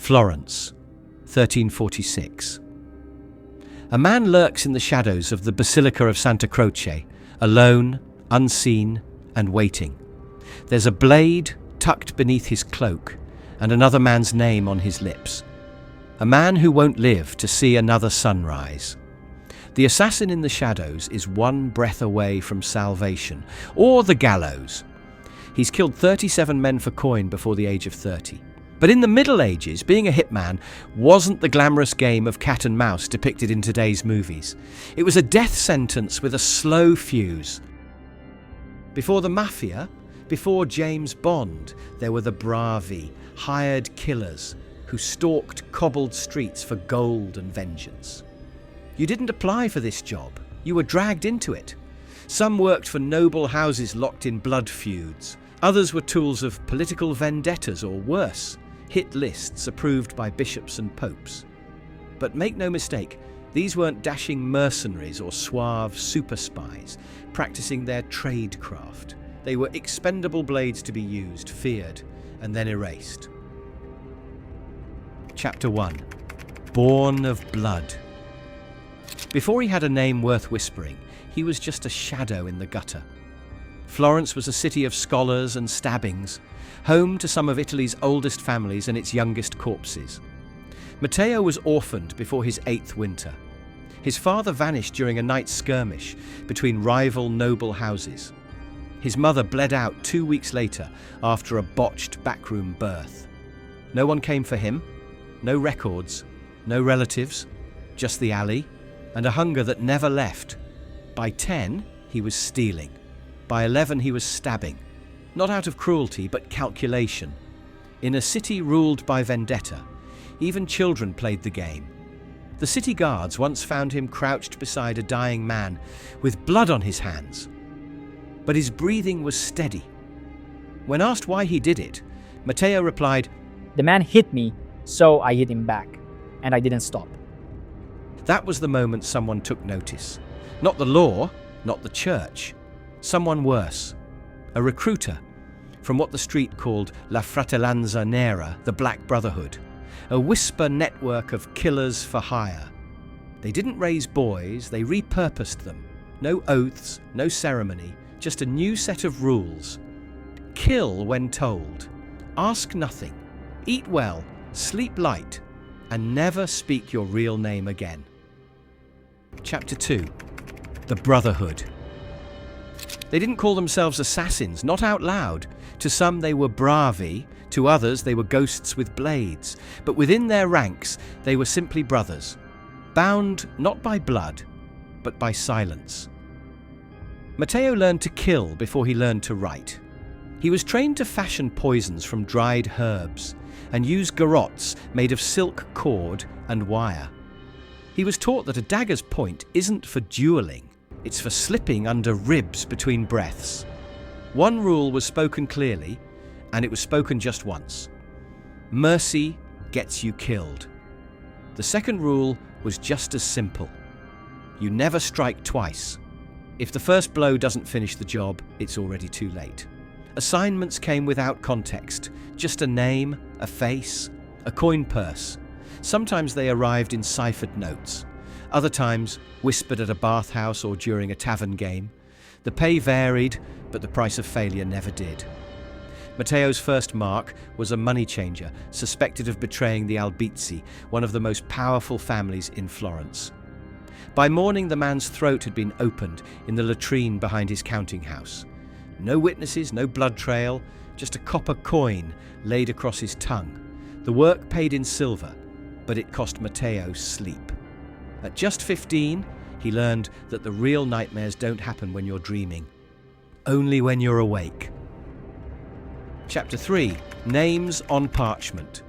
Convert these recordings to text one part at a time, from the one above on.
Florence, 1346. A man lurks in the shadows of the Basilica of Santa Croce, alone, unseen, and waiting. There's a blade tucked beneath his cloak, and another man's name on his lips. A man who won't live to see another sunrise. The assassin in the shadows is one breath away from salvation, or the gallows. He's killed 37 men for coin before the age of 30. But in the Middle Ages, being a hitman wasn't the glamorous game of cat and mouse depicted in today's movies. It was a death sentence with a slow fuse. Before the mafia, before James Bond, there were the bravi, hired killers who stalked cobbled streets for gold and vengeance. You didn't apply for this job, you were dragged into it. Some worked for noble houses locked in blood feuds. Others were tools of political vendettas or worse, hit lists approved by bishops and popes. But make no mistake, these weren't dashing mercenaries or suave super spies practicing their tradecraft. They were expendable blades to be used, feared, and then erased. Chapter 1. Born of Blood. Before he had a name worth whispering, he was just a shadow in the gutter. Florence was a city of scholars and stabbings, home to some of Italy's oldest families and its youngest corpses. Matteo was orphaned before his 8th winter. His father vanished during a night skirmish between rival noble houses. His mother bled out 2 weeks later after a botched backroom birth. No one came for him, no records, no relatives, just the alley, and a hunger that never left. By 10, he was stealing. By 11, he was stabbing. Not out of cruelty, but calculation. In a city ruled by vendetta, even children played the game. The city guards once found him crouched beside a dying man with blood on his hands. But his breathing was steady. When asked why he did it, Matteo replied, "The man hit me, so I hit him back, and I didn't stop." That was the moment someone took notice. Not the law, not the church. Someone worse. A recruiter from what the street called La Fratellanza Nera, the Black Brotherhood. A whisper network of killers for hire. They didn't raise boys, they repurposed them. No oaths, no ceremony, just a new set of rules. Kill when told. Ask nothing. Eat well, sleep light, and never speak your real name again. Chapter 2. The Brotherhood. They didn't call themselves assassins, not out loud. To some they were bravi, to others they were ghosts with blades. But within their ranks they were simply brothers, bound not by blood, but by silence. Matteo learned to kill before he learned to write. He was trained to fashion poisons from dried herbs and use garrotes made of silk cord and wire. He was taught that a dagger's point isn't for dueling, it's for slipping under ribs between breaths. One rule was spoken clearly, and it was spoken just once. Mercy gets you killed. The second rule was just as simple. You never strike twice. If the first blow doesn't finish the job, it's already too late. Assignments came without context, just a name, a face, a coin purse. Sometimes they arrived in ciphered notes, other times whispered at a bathhouse or during a tavern game. The pay varied, but the price of failure never did. Matteo's first mark was a money changer, suspected of betraying the Albizzi, one of the most powerful families in Florence. By morning, the man's throat had been opened in the latrine behind his counting house. No witnesses, no blood trail, just a copper coin laid across his tongue. The work paid in silver, but it cost Matteo sleep. At just 15, he learned that the real nightmares don't happen when you're dreaming, only when you're awake. Chapter 3. Names on Parchment.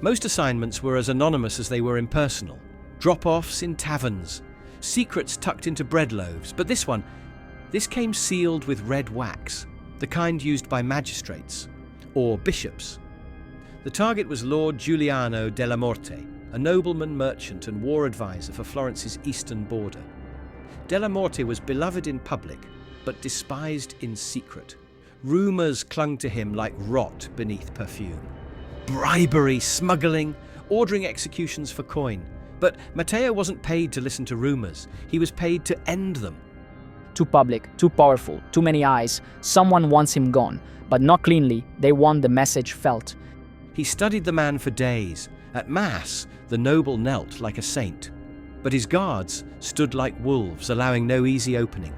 Most assignments were as anonymous as they were impersonal. Drop-offs in taverns, secrets tucked into bread loaves, but this came sealed with red wax, the kind used by magistrates or bishops. The target was Lord Giuliano della Morte, a nobleman, merchant and war advisor for Florence's eastern border. Della Morte was beloved in public, but despised in secret. Rumours clung to him like rot beneath perfume. Bribery, smuggling, ordering executions for coin. But Matteo wasn't paid to listen to rumors. He was paid to end them. Too public, too powerful, too many eyes. Someone wants him gone, but not cleanly. They want the message felt. He studied the man for days. At Mass, the noble knelt like a saint, but his guards stood like wolves, allowing no easy opening.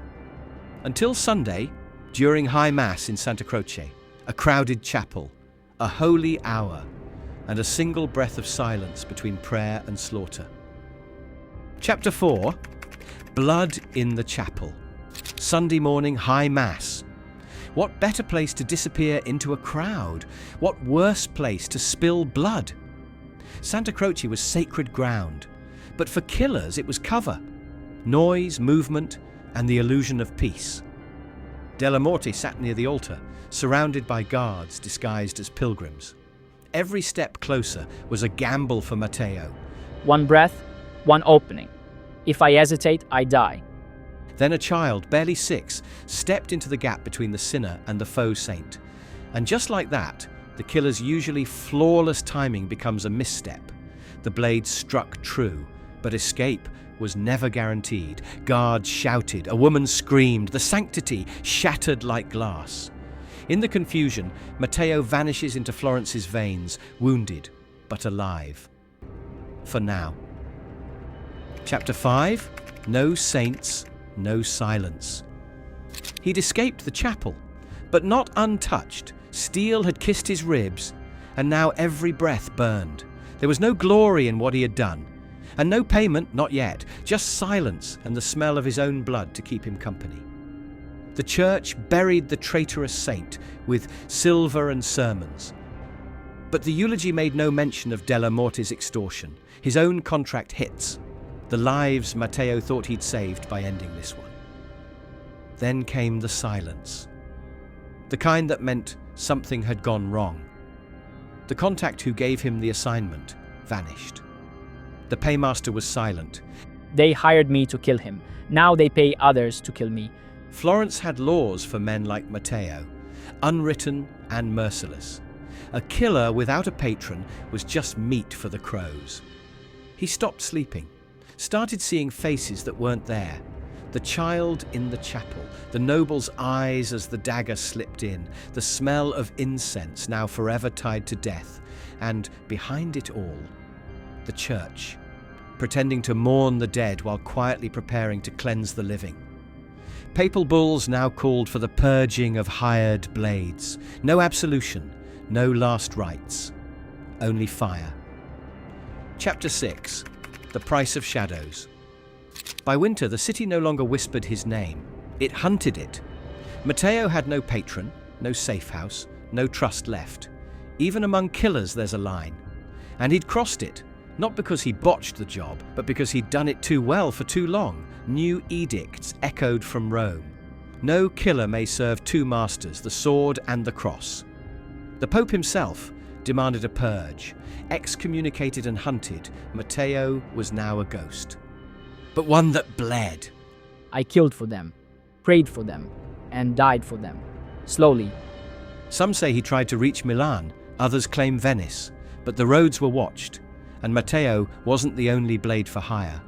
Until Sunday, during High Mass in Santa Croce, a crowded chapel, a holy hour, and a single breath of silence between prayer and slaughter. Chapter 4, Blood in the Chapel. Sunday morning, High Mass. What better place to disappear into a crowd? What worse place to spill blood? Santa Croce was sacred ground, but for killers it was cover. Noise, movement, and the illusion of peace. Della Morte sat near the altar, surrounded by guards disguised as pilgrims. Every step closer was a gamble for Matteo. One breath, one opening. If I hesitate, I die. Then a child, barely 6, stepped into the gap between the sinner and the faux saint. And just like that, the killer's usually flawless timing becomes a misstep. The blade struck true, but escape was never guaranteed. Guards shouted, a woman screamed, the sanctity shattered like glass. In the confusion, Matteo vanishes into Florence's veins, wounded but alive. For now. Chapter 5, No Saints, No Silence. He'd escaped the chapel, but not untouched. Steel had kissed his ribs, and now every breath burned. There was no glory in what he had done, and no payment, not yet, just silence and the smell of his own blood to keep him company. The church buried the traitorous saint with silver and sermons. But the eulogy made no mention of Della Morte's extortion, his own contract hits, the lives Matteo thought he'd saved by ending this one. Then came the silence, the kind that meant something had gone wrong. The contact who gave him the assignment vanished. The paymaster was silent. They hired me to kill him. Now they pay others to kill me. Florence had laws for men like Matteo, unwritten and merciless. A killer without a patron was just meat for the crows. He stopped sleeping, started seeing faces that weren't there. The child in the chapel, the noble's eyes as the dagger slipped in, the smell of incense now forever tied to death, and behind it all, the church, pretending to mourn the dead while quietly preparing to cleanse the living. Papal bulls now called for the purging of hired blades. No absolution, no last rites, only fire. Chapter 6, The Price of Shadows. By winter, the city no longer whispered his name. It hunted it. Matteo had no patron, no safe house, no trust left. Even among killers there's a line. And he'd crossed it, not because he botched the job, but because he'd done it too well for too long. New edicts echoed from Rome. No killer may serve two masters, the sword and the cross. The Pope himself demanded a purge. Excommunicated and hunted, Matteo was now a ghost. But one that bled. I killed for them, prayed for them, and died for them. Slowly. Some say he tried to reach Milan, others claim Venice, but the roads were watched, and Matteo wasn't the only blade for hire.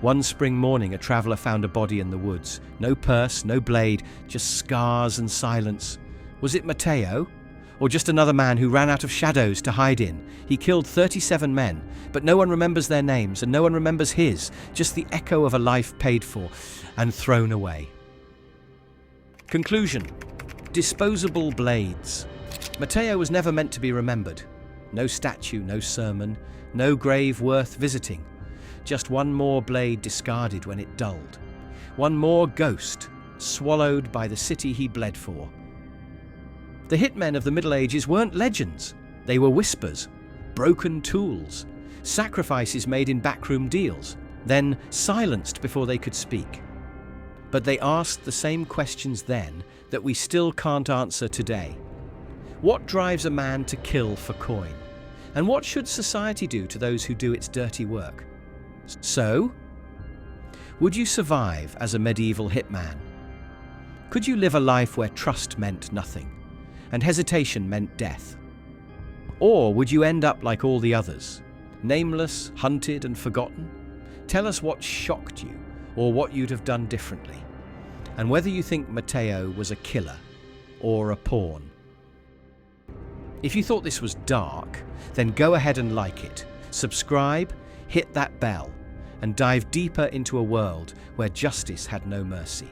One spring morning, a traveller found a body in the woods. No purse, no blade, just scars and silence. Was it Matteo? Or just another man who ran out of shadows to hide in? He killed 37 men, but no one remembers their names, and no one remembers his, just the echo of a life paid for and thrown away. Conclusion. Disposable blades. Matteo was never meant to be remembered. No statue, no sermon, no grave worth visiting. Just one more blade discarded when it dulled. One more ghost swallowed by the city he bled for. The hitmen of the Middle Ages weren't legends. They were whispers, broken tools, sacrifices made in backroom deals, then silenced before they could speak. But they asked the same questions then that we still can't answer today. What drives a man to kill for coin? And what should society do to those who do its dirty work? So, would you survive as a medieval hitman? Could you live a life where trust meant nothing and hesitation meant death? Or would you end up like all the others, nameless, hunted and forgotten? Tell us what shocked you or what you'd have done differently, and whether you think Matteo was a killer or a pawn. If you thought this was dark, then go ahead and like it, subscribe, hit that bell, and dive deeper into a world where justice had no mercy.